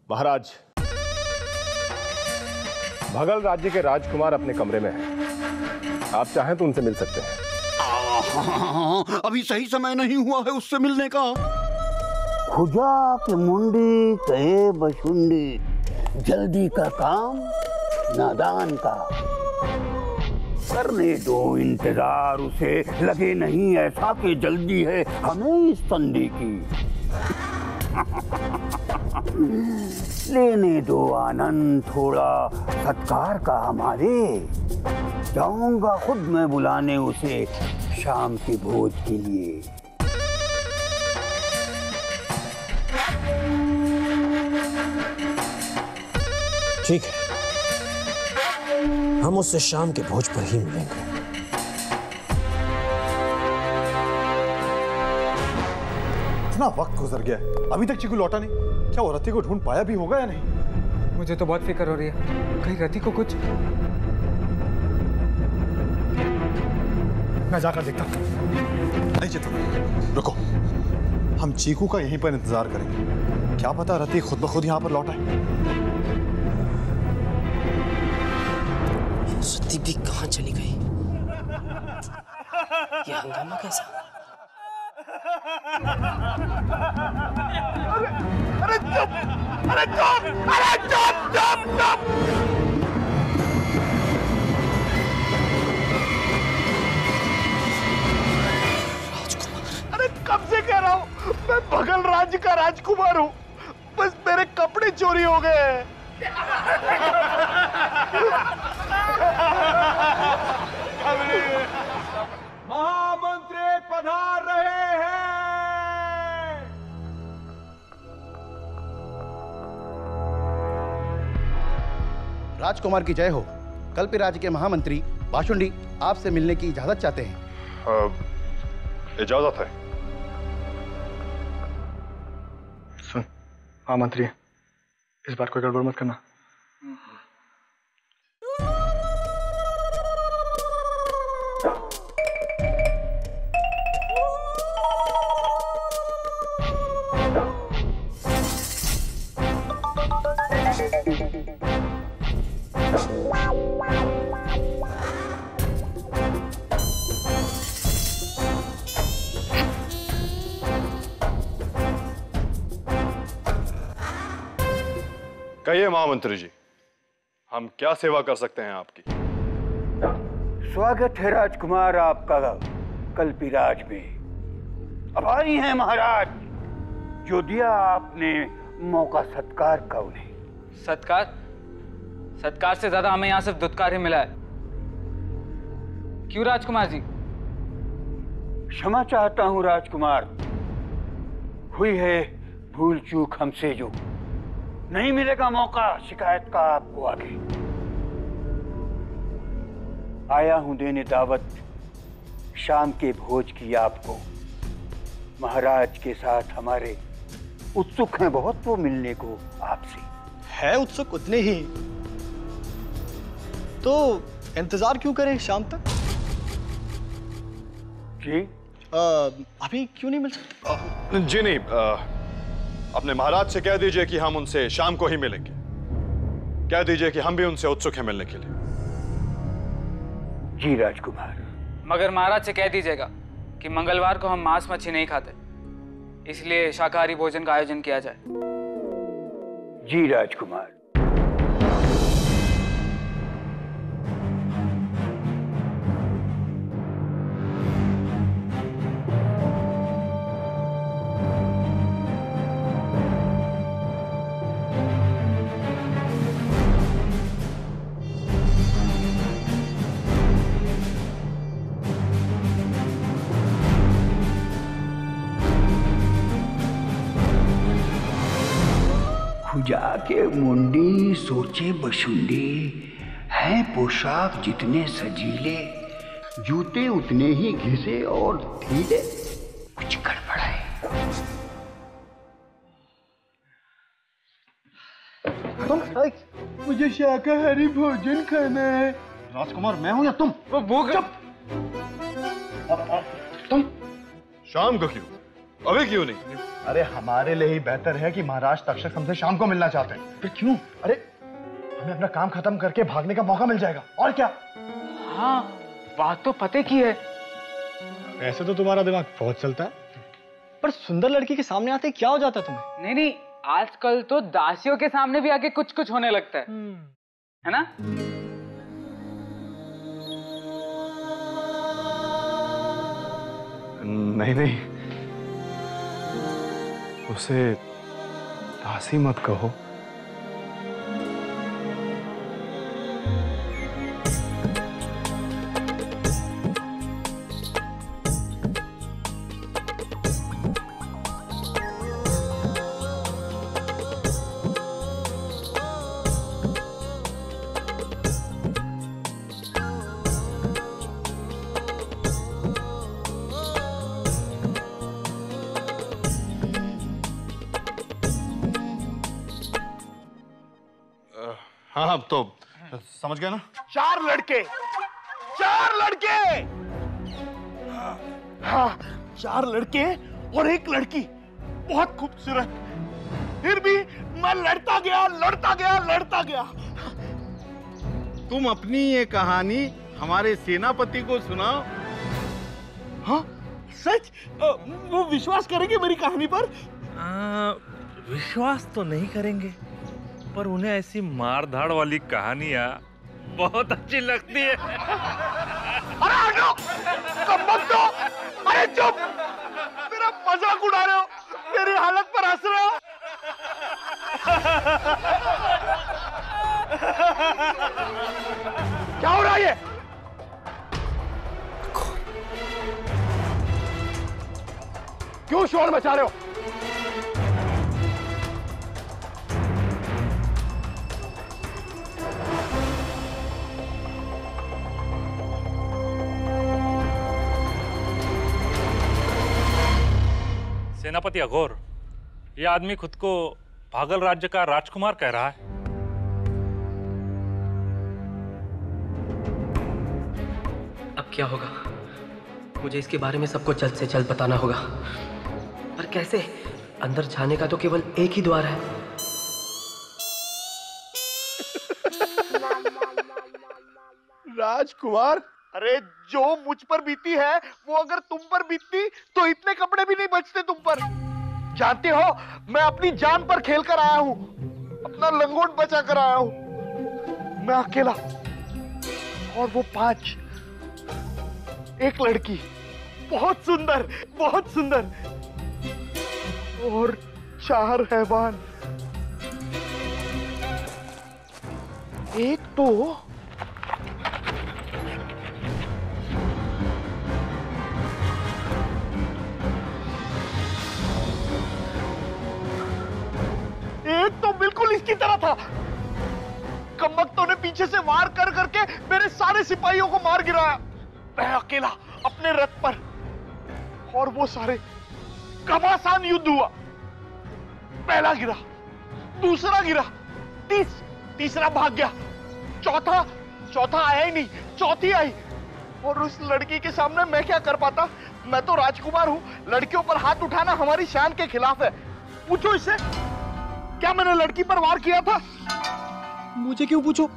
महाराज, भगल राज्य के राजकुमार अपने कमरे में हैं। आप चाहें तो उनसे मिल सकते हैं। अभी सही समय नहीं हुआ है उससे मिलने का। खुजा के मुंडी कहे बशुंडी, जल्दी का काम नादान का। करने दो इंतजार उसे, लगे नहीं ऐसा कि जल्दी है हमें इस संधि की। लेने दो आनंद थोड़ा सत्कार का हमारे। जाऊंगा खुद मैं बुलाने उसे शाम के भोज के लिए। ठीक है, हम उससे शाम के भोज पर ही मिलेंगे। इतना वक्त गुजर गया, अभी तक चीकू लौटा नहीं। क्या वो रति को ढूंढ पाया भी होगा या नहीं? मुझे तो बहुत फिक्र हो रही है, कहीं रति को कुछ। मैं जाकर देखता हूँ। नहीं चित्र, रुको, हम चीकू का यहीं पर इंतजार करेंगे। क्या पता रति खुद ब खुद यहाँ पर लौटा है। रति भी कहाँ चली गई? ये हंगामा कैसा? अरे चुप! अरे चुप! अरे चुप! चुप! चुप! राजकुमार, अरे कब से कह रहा हूँ, मैं भगल राज्य का राजकुमार हूँ। बस मेरे कपड़े चोरी हो गए हैं। महामंत्री पधार रहे हैं। राजकुमार की जय हो। कल्पी राज्य के महामंत्री बाशुंडी आपसे मिलने की इजाजत चाहते हैं। इजाजत है। सुन, हाँ मंत्री, इस बार कोई गड़बड़ मत करना। कहिए महामंत्री जी, हम क्या सेवा कर सकते हैं आपकी? स्वागत है राजकुमार आपका कल्पी राज में। अब आई हैं महाराज, जो दिया आपने मौका सत्कार का उन्हें। सत्कार? सत्कार से ज्यादा हमें यहाँ सिर्फ दुत्कार ही मिला है। क्यों राजकुमार जी? क्षमा चाहता हूँ राजकुमार, हुई है भूल चूक हमसे, जो नहीं मिलेगा मौका शिकायत का आपको आगे। आया हूं देने दावत शाम के भोज की आपको। महाराज के साथ हमारे उत्सुक हैं बहुत वो मिलने को आपसे। है उत्सुक उतने ही, तो इंतजार क्यों करें शाम तक? जी अभी क्यों नहीं मिल सकते? जी नहीं, अपने महाराज से कह दीजिए कि हम उनसे शाम को ही मिलेंगे। कह दीजिए कि हम भी उनसे उत्सुक हैं मिलने के लिए। जी राजकुमार। मगर महाराज से कह दीजिएगा कि मंगलवार को हम मांस मच्छी नहीं खाते, इसलिए शाकाहारी भोजन का आयोजन किया जाए। जी राजकुमार। जाके मुंडी सोचे बशुंडी, है पोशाक जितने सजीले, जूते उतने ही घिसे और ढीले, कुछ गड़बड़ है। मुझे शाकाहारी भोजन खाना है। राजकुमार मैं हूं या तुम? वो भूख। तुम शाम को क्यों? अभी क्यों नहीं? अरे हमारे लिए ही बेहतर है कि महाराज तक्षक हमसे शाम को मिलना चाहते हैं। फिर क्यों? अरे हमें अपना काम खत्म करके भागने का मौका मिल जाएगा, और क्या। हाँ, बात तो पते की है। ऐसे तो तुम्हारा दिमाग बहुत चलता है, पर सुंदर लड़की के सामने आते क्या हो जाता है तुम्हें? नहीं नहीं, आजकल तो दासियों के सामने भी आके कुछ कुछ होने लगता है ना? नहीं नहीं, उसे दासी मत कहो। हाँ हाँ, तो समझ गए ना? 4 लड़के, 4 लड़के। हाँ, 4 लड़के और 1 लड़की। बहुत खूबसूरत। फिर भी मैं लड़ता गया, लड़ता गया, लड़ता गया। तुम अपनी ये कहानी हमारे सेनापति को सुनाओ। हाँ, सच? वो विश्वास करेंगे मेरी कहानी पर? विश्वास तो नहीं करेंगे, पर उन्हें ऐसी मार धाड़ वाली कहानियां बहुत अच्छी लगती है। अरे हटो! कब तो! अरे चुप! मेरा मजाक उड़ा रहे हो, मेरी हालत पर हंस रहे हो। क्या हो रहा है ये? क्यों शोर मचा रहे हो? सेनापति अघोर, ये आदमी खुद को पागल राज्य का राजकुमार कह रहा है। अब क्या होगा? मुझे इसके बारे में सबको जल्द से जल्द बताना होगा। पर कैसे? अंदर जाने का तो केवल एक ही द्वार है। राजकुमार, अरे जो मुझ पर बीती है वो अगर तुम पर बीतती तो इतने कपड़े भी नहीं बचते तुम पर। जानते हो, मैं अपनी जान पर खेल कर आया हूं, अपना लंगोट बचा कर आया हूं। मैं अकेला और वो 5, 1 लड़की, बहुत सुंदर, बहुत सुंदर, और 4 हैवान। एक तो बिल्कुल इसकी तरह था। कमबख्तों ने पीछे से वार कर करके मेरे सारे सिपाहियों को मार गिराया। मैं अकेला अपने रथ पर, और वो सारे। घमासान युद्ध हुआ। पहला गिरा, दूसरा गिरा, तीसरा भाग गया, चौथा आया ही नहीं, चौथी आई। और उस लड़की के सामने मैं क्या कर पाता? मैं तो राजकुमार हूं, लड़कियों पर हाथ उठाना हमारी शान के खिलाफ है। पूछो इससे, क्या मैंने लड़की पर वार किया था? मुझे क्यों पूछो?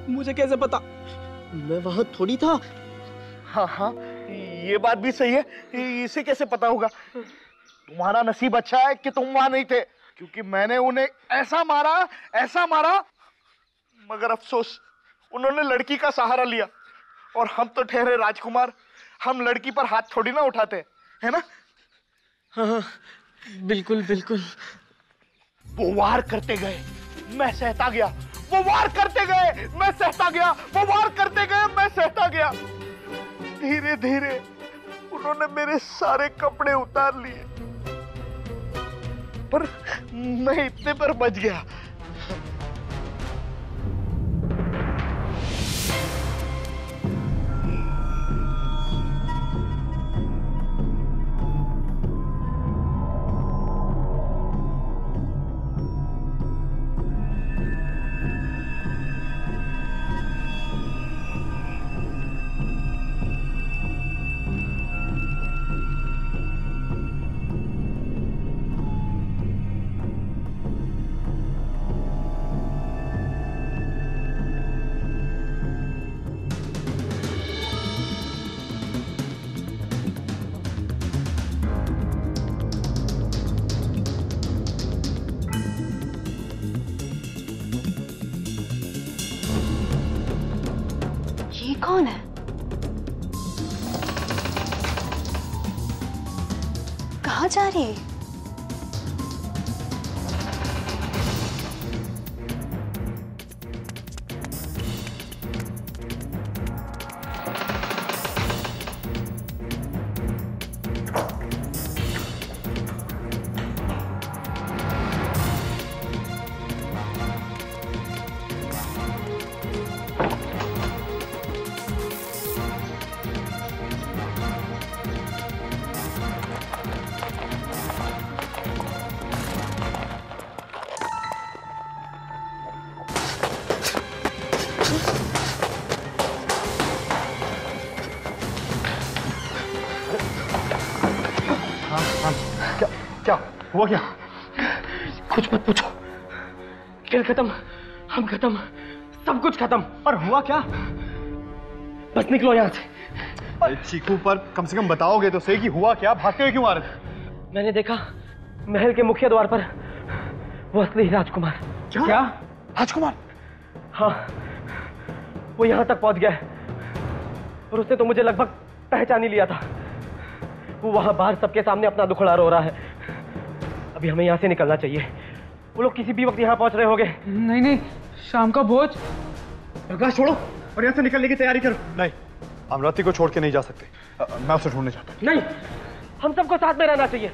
मुझे कैसे पता? मैं वहां थोड़ी था। हाँ, ये बात भी सही है। इसे कैसे पता होगा? तुम्हारा नसीब अच्छा है कि तुम वहां नहीं थे, क्योंकि मैंने उन्हें ऐसा मारा, मगर अफसोस उन्होंने लड़की का सहारा लिया। और हम तो ठहरे राजकुमार, हम लड़की पर हाथ थोड़ी ना उठाते, है ना? हाँ, बिल्कुल बिल्कुल। वो वार करते गए, मैं सहता गया। वो वार करते गए, मैं सहता गया। वो वार करते गए, मैं सहता गया। धीरे धीरे उन्होंने मेरे सारे कपड़े उतार लिए, पर मैं इतने पर बच गया। कहाँ जा रही है? क्या हुआ? क्या? कुछ मत पूछो। खेल खत्म, हम खत्म, सब कुछ खत्म। पर हुआ क्या? बस निकलो यहाँ से। अरे चीकू, पर कम से कम बताओगे तो सही कि हुआ क्या? भागते हुए क्यों आ रहे थे? मैंने देखा महल के मुख्य द्वार पर वो असली राजकुमार। क्या? राजकुमार? हाँ, वो यहाँ तक पहुंच गया है और उसने तो मुझे लगभग पहचान ही लिया था। वो वहां बाहर सबके सामने अपना दुखड़ा रो रहा है। अभी हमें यहाँ से निकलना चाहिए। वो लोग किसी भी वक्त यहाँ पहुंच रहे होंगे। नहीं नहीं, शाम का भोज। प्रकाश छोड़ो और यहाँ से निकलने की तैयारी करो। नहीं, हम रति को छोड़ के नहीं जा सकते। मैं उसे ढूंढने चाहता हूँ। नहीं, हम सबको साथ में रहना चाहिए।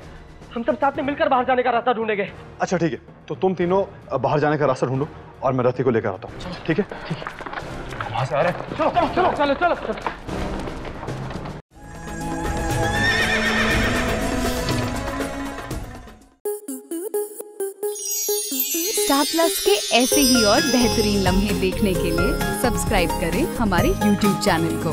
हम सब साथ में मिलकर बाहर जाने का रास्ता ढूंढेंगे। अच्छा ठीक है, तो तुम तीनों बाहर जाने का रास्ता ढूंढो और मैं रति को लेकर आता हूँ। ठीक है? ठीक है। वहां से आ रहे। चलो चलो चलो चलो चलो। स्टार प्लस के ऐसे ही और बेहतरीन लम्हे देखने के लिए सब्सक्राइब करें हमारे YouTube चैनल को।